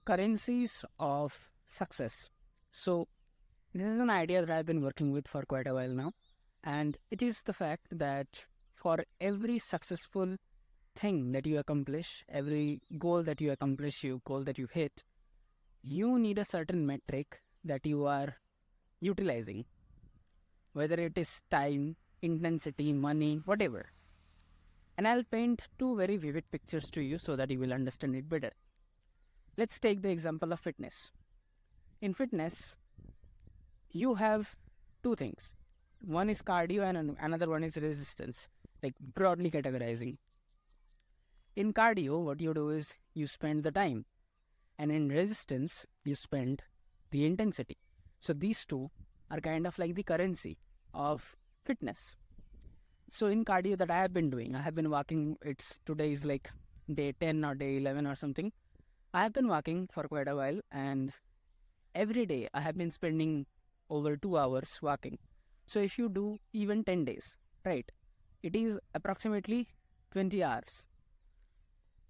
Currencies of success. So, this is an idea that I've been working with for quite a while now. And it is the fact that for every successful thing that you accomplish, every goal that you accomplish, goal that you hit, you need a certain metric that you are utilizing, whether it is time, intensity, money, whatever. And I'll paint two very vivid pictures to you so that you will understand it better. Let's take the example of fitness. In fitness, you have two things. One is cardio and another one is resistance, like broadly categorizing. In cardio, what you do is you spend the time, and in resistance, you spend the intensity. So these two are kind of like the currency of fitness. So in cardio that I have been doing, I have been walking, it's today is like day 10 or day 11 or something. I have been walking for quite a while, and every day I have been spending over 2 hours walking. So if you do even 10 days, right, it is approximately 20 hours.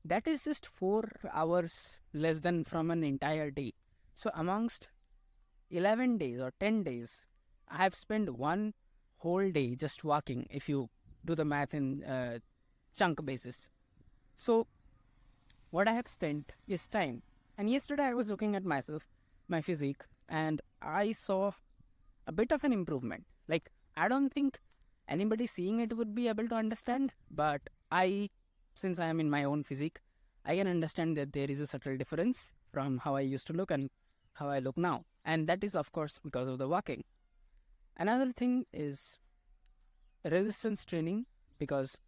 That is just 4 hours less than from an entire day. So amongst 11 days or 10 days, I have spent one whole day just walking if you do the math in chunk basis. So what I have spent is time. And yesterday I was looking at myself, my physique, and I saw a bit of an improvement. Like, I don't think anybody seeing it would be able to understand, but since I am in my own physique, I can understand that there is a subtle difference from how I used to look and how I look now. And that is, of course, because of the walking. Another thing is resistance training, because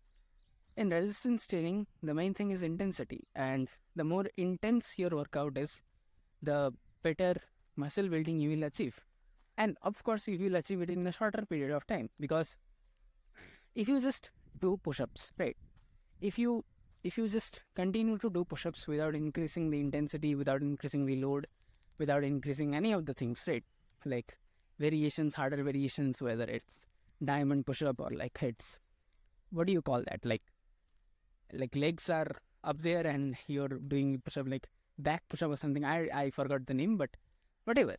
in resistance training, the main thing is intensity. And the more intense your workout is, the better muscle building you will achieve. And of course, you will achieve it in a shorter period of time, because if you just do push-ups, right? If you just continue to do push-ups without increasing the intensity, without increasing the load, without increasing any of the things, right? Like variations, harder variations, whether it's diamond push-up or like hits. What do you call that? Like legs are up there and you're doing push-up like back push-up or something. I forgot the name, but whatever.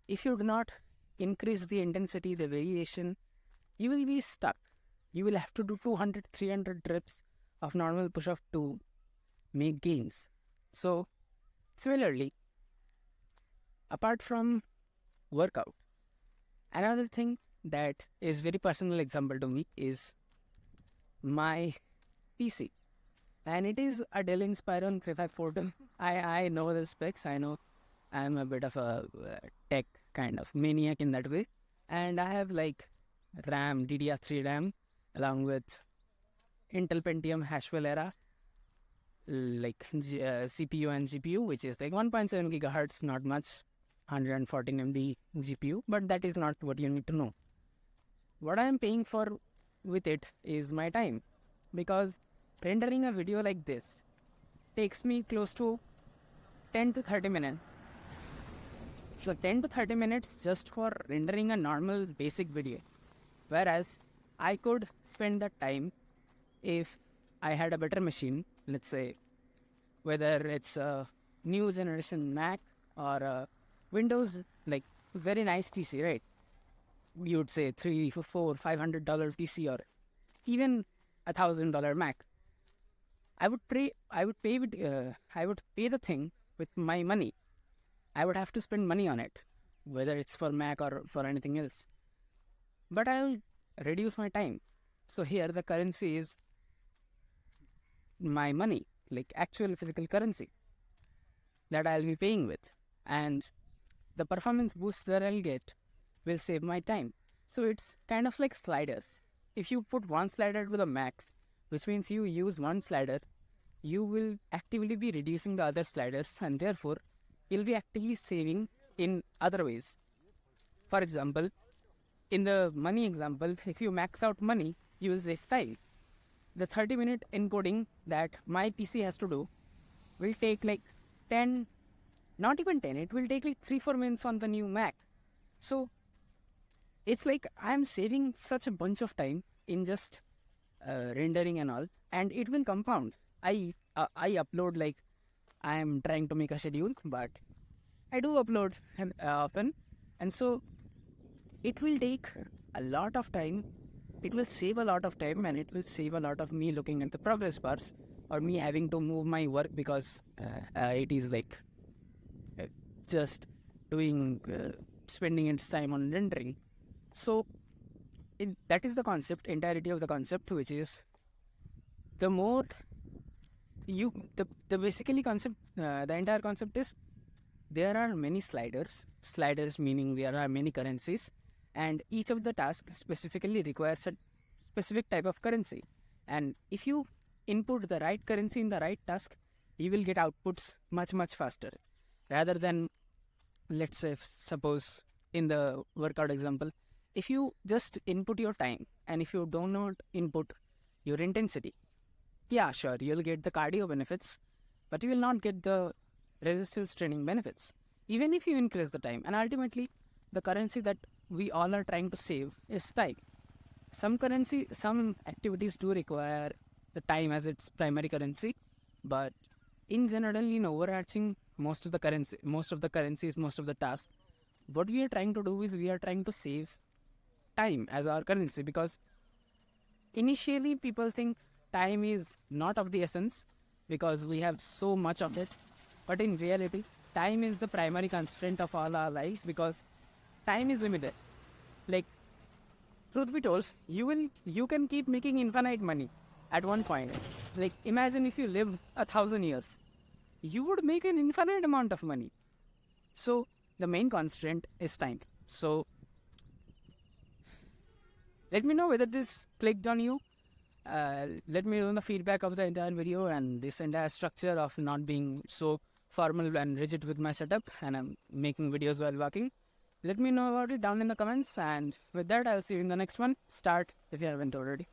If you do not increase the intensity, the variation, you will be stuck. You will have to do 200, 300 reps of normal push-up to make gains. So, similarly, apart from workout, another thing that is very personal example to me is my PC. And it is a Dell Inspiron 3540. I know the specs. I know I'm a bit of a tech kind of maniac in that way. And I have like RAM, DDR3 RAM, along with Intel Pentium Haswell era, like CPU and GPU, which is like 1.7 gigahertz, not much, 114 MB GPU, but that is not what you need to know. What I am paying for with it is my time, because rendering a video like this takes me close to 10 to 30 minutes. So 10 to 30 minutes just for rendering a normal basic video. Whereas I could spend that time if I had a better machine, let's say, whether it's a new generation Mac or a Windows, like very nice PC, right? You would say $300, $400, $500 PC or even $1,000 Mac. I would pay the thing with my money. I would have to spend money on it, whether it's for Mac or for anything else. But I'll reduce my time. So here the currency is my money, like actual physical currency that I'll be paying with. And the performance boost that I'll get will save my time. So it's kind of like sliders. If you put one slider to the max, which means you use one slider, you will actively be reducing the other sliders, and therefore you'll be actively saving in other ways. For example, in the money example, if you max out money, you will save time. The 30-minute encoding that my PC has to do will take like 10, not even 10, it will take like 3-4 minutes on the new Mac. So it's like I'm saving such a bunch of time in just rendering and all, and it will compound. I upload like I am trying to make a schedule, but I do upload often, and so it will take a lot of time. It will save a lot of time, and it will save a lot of me looking at the progress bars or me having to move my work because it is like uh, just doing spending its time on rendering. So that is the concept, entirety of the concept, which is the more the basically concept, the entire concept is there are many sliders meaning there are many currencies, and each of the tasks specifically requires a specific type of currency, and if you input the right currency in the right task, you will get outputs much faster rather than, let's say, suppose in the workout example, if you just input your time and if you do not input your intensity, yeah, sure, you'll get the cardio benefits, but you will not get the resistance training benefits, even if you increase the time. And ultimately, the currency that we all are trying to save is time. Some activities do require the time as its primary currency, but in general, in overarching, most of the currencies, most of the tasks, what we are trying to do is we are trying to save time as our currency, because initially people think time is not of the essence because we have so much of it, but in reality time is the primary constraint of all our lives because time is limited. Like, truth be told, you can keep making infinite money at one point. Like, imagine if you live 1,000 years, you would make an infinite amount of money. So the main constraint is time. So let me know whether this clicked on you. Let me know the feedback of the entire video and this entire structure of not being so formal and rigid with my setup, and I'm making videos while walking. Let me know about it down in the comments, and with that, I'll see you in the next one. Start if you haven't already.